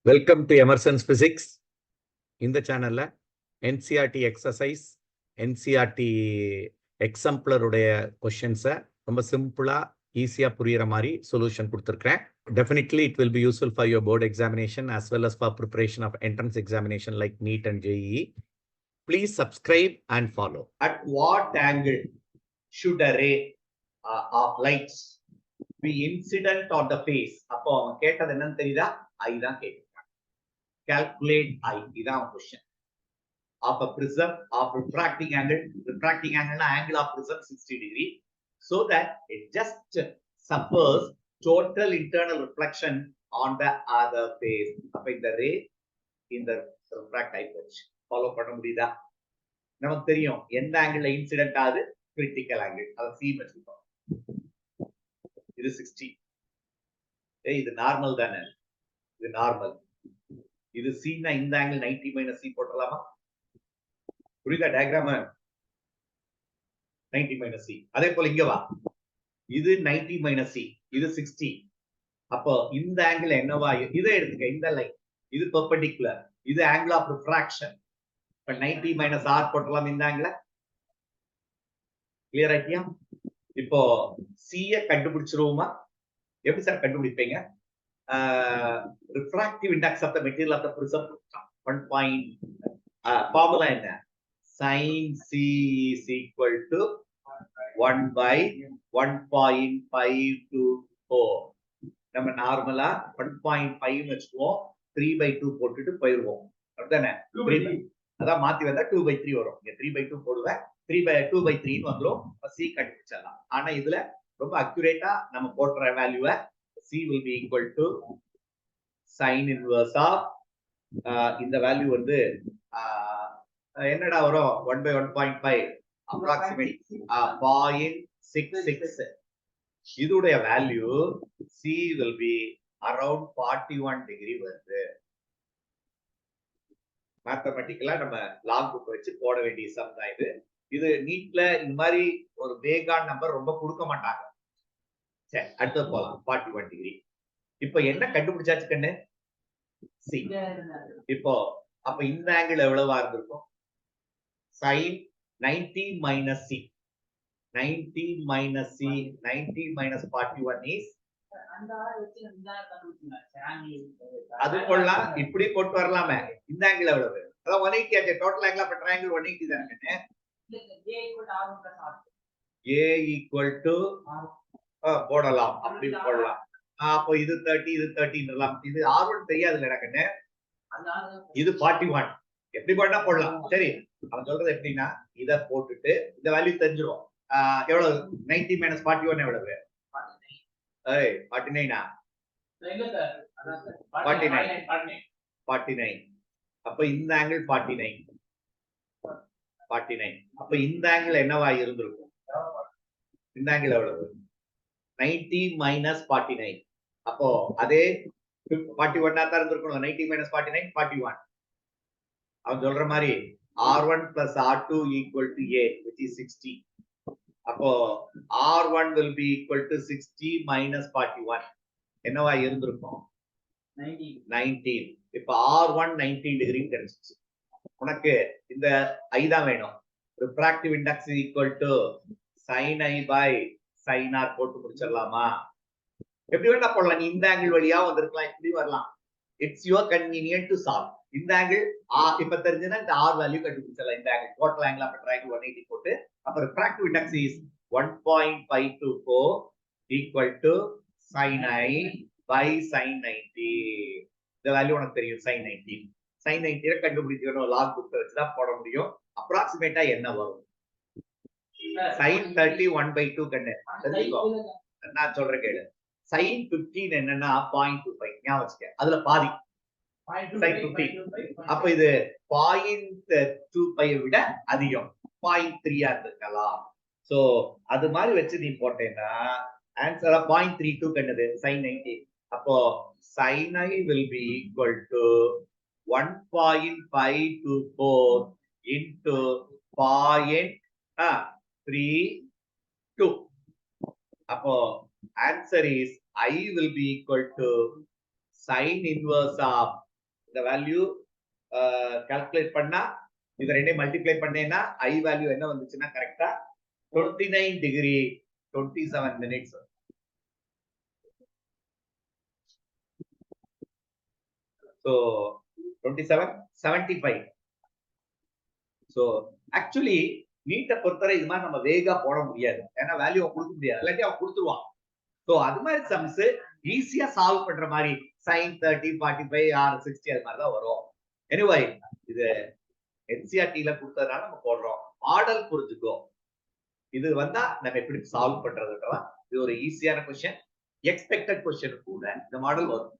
Welcome to Emerson's physics. இந்த சேனல்ல NCERT exercise, NCERT எக்ஸாம்பிளருடைய கொஸ்டின்ஸை ரொம்ப சிம்பிளா ஈஸியா புரியுற மாதிரி சொல்யூஷன் கொடுத்துருக்கேன். Definitely it will be useful for your board examination as well as for preparation of entrance examination like NEET and JEE. Please subscribe and follow. At what angle should a ray of lights be incident on the face? அப்போ அவன் கேட்டது என்னன்னு தெரியுதா? I தான் கேட்டிருக்கான். Calculate I. இதான் question. Of a prism of refracting angle angle of prism 60 degree, so that it just suffers total internal reflection on the other face. அப்ப இந்த ray இந்த refract ஆயிடுச்சு. ஃபாலோ பண்ண முடியுதா? நமக்கு தெரியும் எந்த ஆங்கிள் இன்சிடென்ட் ஆகுது, கிரிட்டிக்கல் ஆங்கிள். அதை சி வச்சுக்கோம். இது 60. இது நார்மல் தானே? இது நார்மல். இது சின்னா இந்த ஆங்கிள் 90 மைனஸ் சி போட்டுடலாமா? புரியுதா டயக்ராம்? 90 minus C. அதே போல இங்க வா, இது 90 மைனஸ் சி, இது 60. அப்போ இந்த ஆங்கிள் என்னவா? இதை எடுத்துக்க, இந்த லைன் இது பெர்பெண்டிகுலர், இது ஆங்கிள் ஆஃப் ரிஃப்ராக்ஷன். இப்ப 90 மைனஸ் ஆர் போட்டலாம் இந்த ஆங்கிள். கிளியர் ஆயிட்டியா? இப்போ சிய கண்டுபிடிச்சிருவோமா? எப்படி சார் கண்டுபிடிப்பீங்க? Refractive index of the material of the prism 1. Formula என்ன? sin c is equal to 1 by 1.524. நம்ம நார்மலா 1.5 வச்சுக்குவோம், 3/2 போட்டுட்டு போயிடுவோம். அப்படிதானே? அதான் மாத்தி வந்தா 2/3 வரும். இங்க 3/2 போடுவேன், 2/3 வந்துடும். சி கண்டுபிடிச்சிடலாம். ஆனா இதுல ரொம்ப அக்யூரேட்டா நம்ம போடுற வேல்யூவை C will be equal to sin inverse of இந்த வேல்யூ வந்து என்னடா வரும்? 1/1.5 approximate 0.66. இதுடைய வேல்யூ C will be around 41 degree வருது. மேத்தமெட்டிக்கலா நம்ம லாக் புக் வச்சு போட வேண்டிய சம் தான் இது. இது நீட்ல இந்த மாதிரி ஒரு வேகான் நம்பர் ரொம்ப கொடுக்க மாட்டாங்க. சரி, அடுத்து போலாம். 41 டிகிரி. இப்போ என்ன கண்டுபிடிச்சாச்சு கண்ணு? சி. இப்போ அப்ப இந்த ஆங்கிள் எவ்வளவா இருந்திருக்கும்? sin 90 minus c. 90 minus c, 90 minus 41 is அது போடலாம். இப்படி போட்டு வரலாமே. இந்த ஆங்கிள் எவ்வளவு? அதான் 180 ஆச்சு. டோட்டல் ஆங்கிள் ஆஃப் ட்ரையாங்கிள் 180 தானே? a equal to போடலாம், அப்படி போடலாம். அப்போ இது 30, இது 30ன்றலாம். இது r1 தெரியாதுல எனக்கு. இது 41. எப்படி போட்டா போடலாம். சரி, அவன் சொல்றது எப்படின்னா, இத போட்டுட்டு இந்த வேல்யூ தெரிஞ்சிரும். எவ்வளவு? 90 minus 41 எவ்வளவு? 49. 49. அப்ப இந்த ஆங்கிள் 49. அப்ப இந்த ஆங்கிள் என்னவா இருந்திருக்கும்? இந்த ஆங்கிள் எவ்வளவு? 90 minus 49. அப்போ அதே 41 தான் இருந்திருக்கணும். 90 minus 49 41. அவன் சொல்ற மாதிரி R1 plus R2 equal to A, which is 60. அப்போ R1 will be equal to 60 minus 41. என்னவா இருந்திருக்கும்? 19. இப்ப R1 90 டிகிரி கிடைச்சிச்சு. உனக்கு இந்த I தான் வேணும். refractive index is equal to sin I by sin R போட்டு முடிச்சிடலாமா? எப்படி வேணா போடலாம். நீ இந்த ஆங்கிள் வழியா வந்திருக்கலாம், இப்படி வரலாம். It's your convenient to solve. இந்த ஆங்கிள் இப்ப தெரிஞ்சுன்னா இந்த R வேல்யூ கண்டுபிடிச்சிடலாம். இந்த angle total angle of triangle 180 போட்டு, அப்ப refractive index is 1.524 equal to sin I by sin 90. இந்த வேல்யூ உனக்கு தெரியும், sin 90. sin 90 கண்டுபிடிக்கணும். லாக் புக் வச்சு தான் போட முடியும். அப்ராக்சிமேட்டா என்ன வரும்? sin 30 1/2 கண்ணு தெரிஞ்சுக்கோ. நான் சொல்றேன் கேளு. sin 15 என்னன்னா 0.25 ஞாபகம் வச்சுக்க. அதுல பாதி sin 15. அப்ப இது 0.25 விட அதிகம், 0.3 இருக்கலாம். சோ அது மாதிரி வச்சு நீ போட்டேன்னா ஆன்சர் 0.32 கண்டது sin 90. அப்போ sin I will be equal to 1.524 into 0.32. அப்போ answer is I will be equal to sin inverse of இந்த வேல்யூ கால்குலேட் பண்ணா இது ரெண்டையும் மல்டிப்ளை பண்ணேன்னா ஐ வேல்யூ என்ன வந்துச்சுன்னா கரெக்டா 29 degree 27 minutes. So 27 75. So actually நீட்டை பொறுத்தவரை இது மாதிரி நம்ம வேகா போட முடியாது, ஏன்னா வேல்யூ கொடுக்க முடியாது, இல்லாட்டி அவன் கொடுத்துருவான். ஸோ அது மாதிரி சம்ஸ் ஈஸியா சால்வ் பண்ற மாதிரி sin 30 45 ஆர் 60 அது மாதிரி தான் வரும். எனிவே இது என்சிஆர்டில கொடுத்ததுனால நம்ம போடுறோம். மாடல் புரிஞ்சுக்கோ, இது வந்தா நம்ம எப்படி சால்வ் பண்றதுன்றதான். இது ஒரு ஈஸியான கொஸ்டின், எக்ஸ்பெக்டட் கொஸ்டின் கூட இந்த மாடல் வரும்.